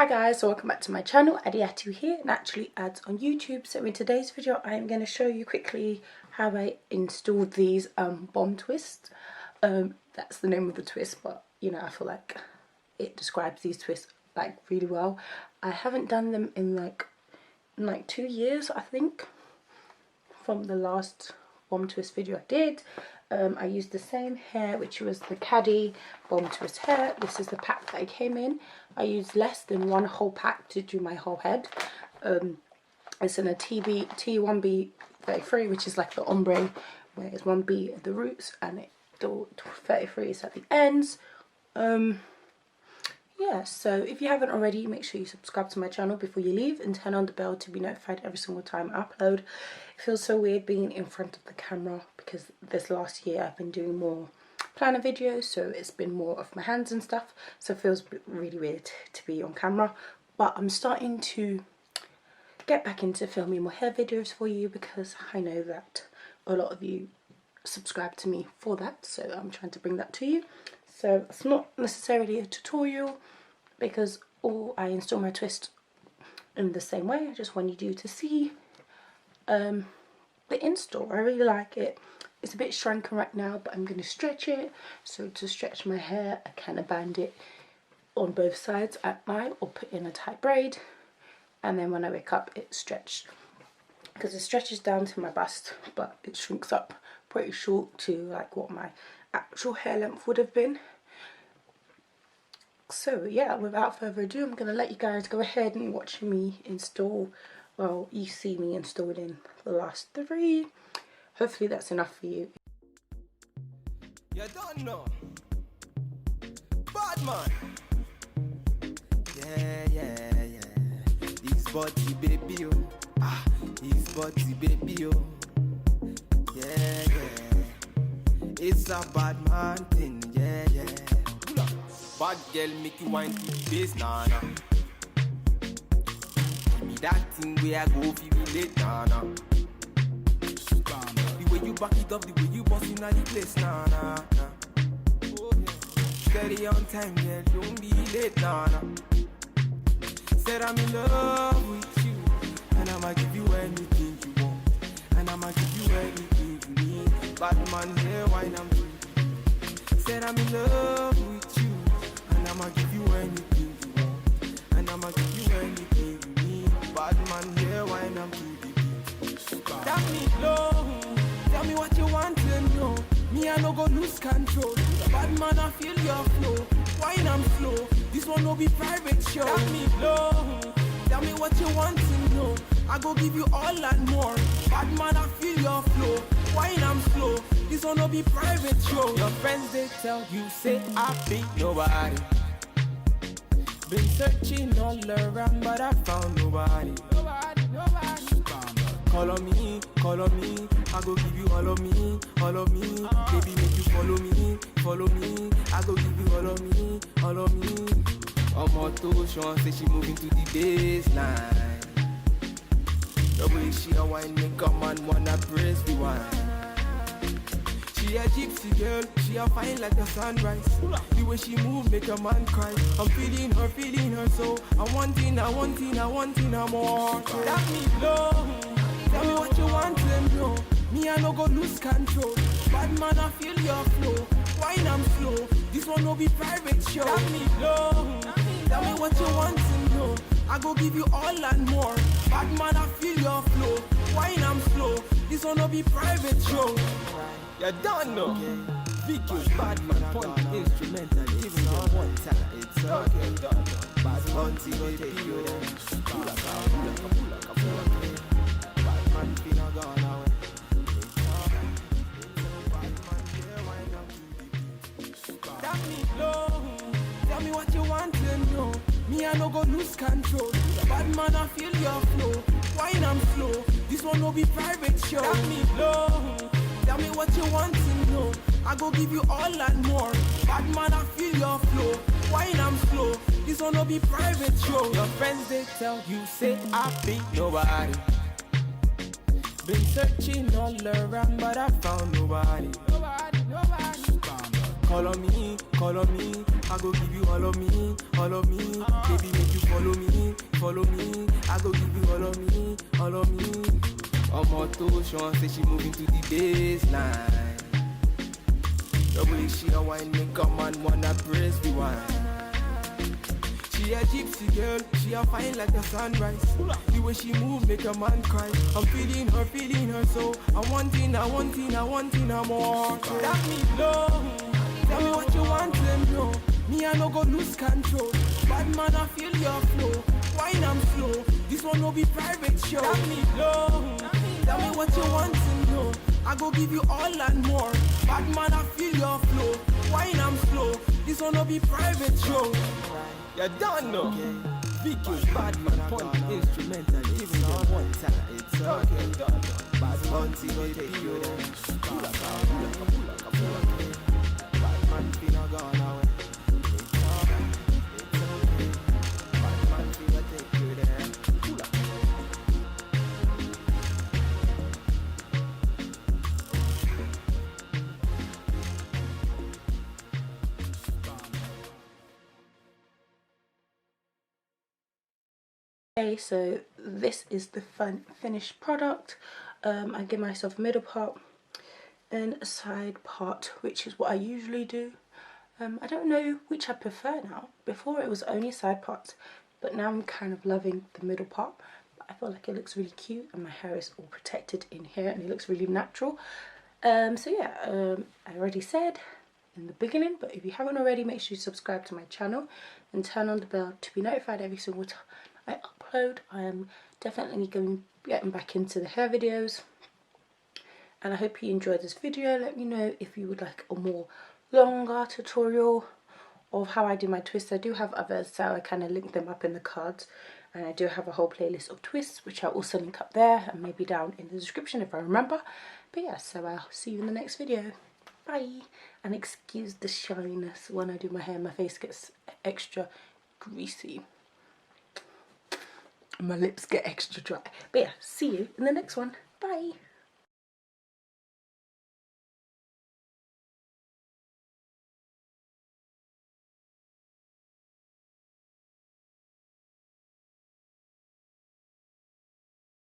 Hi guys, so welcome back to my channel. Adiatu here, Naturally Ads on YouTube. So in today's video I am going to show you quickly how I installed these bomb twists. That's the name of the twist, but you know, I feel like it describes these twists like really well. I haven't done them in like 2 years, I think, from the last bomb twist video I did. I used the same hair, which was the Caddy bomb twist hair. This is the pack that I came in. I used less than one whole pack to do my whole head. It's in a T1B33, which is like the ombre, where it's 1B at the roots and the 33 is at the ends. Yeah, so if you haven't already, make sure you subscribe to my channel before you leave and turn on the bell to be notified every single time I upload. It feels so weird being in front of the camera because this last year I've been doing more planner videos, so it's been more of my hands and stuff, so it feels really weird to be on camera. But I'm starting to get back into filming more hair videos for you because I know that a lot of you subscribe to me for that, so I'm trying to bring that to you. So it's not necessarily a tutorial because I install my twist in the same way. I just wanted you to see the install. I really like it. It's a bit shrunken right now, but I'm going to stretch it. So to stretch my hair, I kind of band it on both sides at night or put in a tight braid. And then when I wake up, it's stretched. Because it stretches down to my bust, but it shrinks up pretty short to like what my actual hair length would have been. So yeah, without further ado, I'm going to let you guys go ahead and watch me install. Well, you see me installing the last 3. Hopefully that's enough for you. You don't know. Bad man. Yeah. His body baby, oh. His body baby, oh. Yeah. It's a bad man thing, yeah. Bad girl make you wine to the face, nah. Give me that thing where I go feel late, nah. The way you back it up, the way you bust in the place, nah. Steady on time, girl, don't be late, nah. Said I'm in love with you, and I'ma give you anything you want, and I'ma give you anything you need. Bad man here, wine I'm doing. Said I'm in love with you, and I'ma give you anything you want, and I'ma give you anything you need. Bad man here, wine I'm doing. Tell me low, tell me what you want to know. Me I no go lose control. Bad man I feel your flow, wine I'm slow. This one no be private show. Tell me low, tell me what you want to know. I go give you all and more. Bad man I feel your flow, wine I'm slow. This one no be private show. Your friends they tell you say I be nobody. Been searching all around but I found nobody. Call on me, I go give you all of me. Baby make you follow me. I go give you all of me. Omoto Sean say she moving to the baseline. The way she a wine make a man wanna press the wine. She a gypsy girl, she a fine like the sunrise. The way she move make a man cry. I'm feeling her so I'm wanting her more. Tell me low, tell me what you want to know. Me I no go lose control. Bad man I feel your flow, wine I'm slow. This one no be private show. Tell me low, tell me what you want to know. I go give you all and more. Bad man I feel your flow, wine I'm slow. This one no be private show. You don't know. VQ bad man point instrumental, giving them one time. It's okay. Bad man see go take you there. Pull up. Bad man finna gone away. Tell me low, tell me what you want to know. Me I no go lose control. Bad man I feel your flow, wine I'm slow. This one no be private show. Tell me low, tell me what you want to know. I go give you all and more. Bad man I feel your flow, wine I'm slow. This one no be private show. Your friends they tell you say I be nobody. Been searching all around but I found nobody. all of me, call on me. I go give you all of me, all of me. Baby, make you follow me, follow me. I go give you all of me, all of me. Omo Sean say she moving to the baseline. The way she a wine make a man wanna praise the wine. She a gypsy girl, she a fine like the sunrise. The way she move make a man cry. I'm feeling her so I wanting her more. That me blow. Tell me what you want and know. Me I no go lose control. Bad man I feel your flow. Wine I'm slow. This one no be private show. That me blow. Tell me what you want and know. I go give you all and more. Bad man I feel your flow. Wine I'm slow. This one no be private show. You don't know. Vicky, bad man, point instrumental, giving them one time. It's okay. Bad man, see what they do them. Pull up. Bad man, finna gone away. It's okay. Bad man, finna take you there. Pull up. Okay, so this is the finished product. I give myself a middle part and a side part, which is what I usually do. I don't know which I prefer now. Before it was only side parts, but now I'm kind of loving the middle part. I feel like it looks really cute and my hair is all protected in here and it looks really natural. So yeah, I already said in the beginning, but if you haven't already, make sure you subscribe to my channel and turn on the bell to be notified every single time I upload. I am definitely getting back into the hair videos, and I hope you enjoyed this video. Let me know if you would like a more longer tutorial of how I do my twists. I do have others, so I kind of link them up in the cards, and I do have a whole playlist of twists which I'll also link up there and maybe down in the description if I remember. But yeah, so I'll see you in the next video. Bye. And excuse the shyness when I do my hair, my face gets extra greasy. My lips get extra dry. But yeah, see you in the next one. Bye.